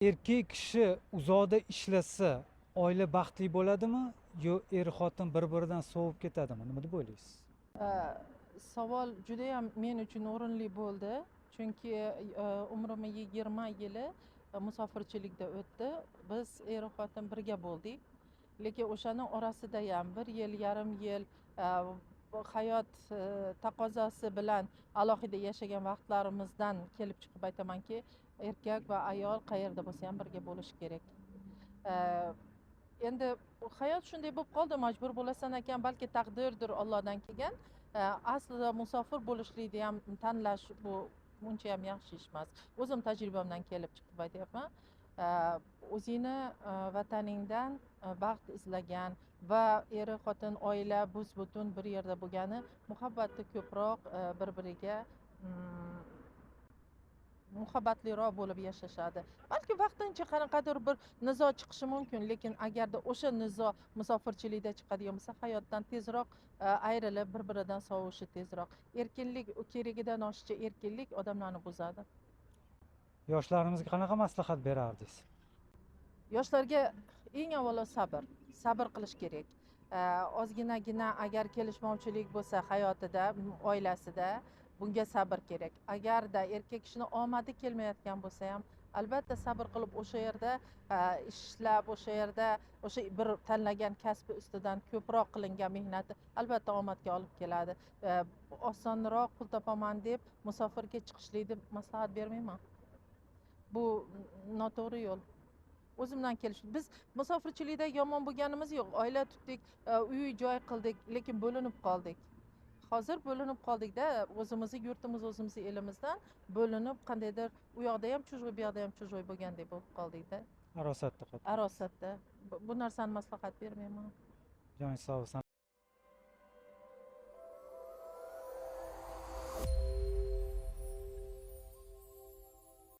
Erkak kishi uzoqda ishlasa, oila baxtli bo'ladimi yo xotin bir-biridan sovib ketadimi? Nima deb o'ylaysiz? Э, Savol judayam men uchun o'rinli bo'ldi. Chunki umrim 20 yili musofirchilikda o'tdi. Biz xotin birga bo'ldik. Lekin o'shani orasida ham 1 yil, yarim yil hayot taqozosi bilan alohida yashagan vaqtlarimizdan kelib chiqib aytamanki, erkak va ayol qayerda bo'lsa ham birga bo'lishi kerak. E, Endi hayot shunday bo'lib qoldi, majbur bo'lasan ekan, balki taqdirdir Allohdan kelgan. Aslida musofir bo'lishlikni ham tanlash bu uncha ham yaxshi ish emas. O'zim tajribamdan kelib chiqib aytyapman. O'zingni vataningdan baxt izlagan va xotin oila bus butun bir yerda bo'lgani muhabbati ko'proq, bir-biriga muhabbatliroq bo'lib yashashadi. Balki vaqtincha qanaqadir bir nizo chiqishi mumkin, lekin agarda o'sha nizo musofirchilikda chiqadigan bo'lsa, hayotdan tezroq ayrilib, bir-biridan sovishi tezroq. Erkinlik keragidan oshiqcha erkinlik odamlarni buzadi. Yoshlarimizga qanaqa maslahat berardingiz? Yoshlarga eng avvalo sabr qilish kerak. Ozginagina agar kelishmovchilik bo'lsa hayotida, oilasida, bunga sabr kerak. Agarda erkak kishini omadi kelmayotgan bo'lsa ham, albatta sabr qilib o'sha yerda ishlab, o'sha yerda o'sha bir tanlagan kasbi ustidan ko'proq qilingan mehnati albatta omadga olib keladi. Osonroq pul topaman deb musofirga chiqishlikni maslahat bermayman. Bu noto'g'ri yo'l. O'zimdan kelish. Biz musofirchilikda yomon bo'lganimiz yo'q. Oila tutdik, uy joy qildik, lekin bo'linib qoldik. Hozir bo'linib qoldikda, o'zimizni yurtimiz, o'zimizni elimizdan bo'linib, qandaydir u yoqda ham chujg'y, bu yoqda ham chujg'y bo'lgandek bo'lib qoldikda. Arosatda qoldik. Arosatda. Bu narsani maslahat bermayman. Joningiz sog' bo'lsin.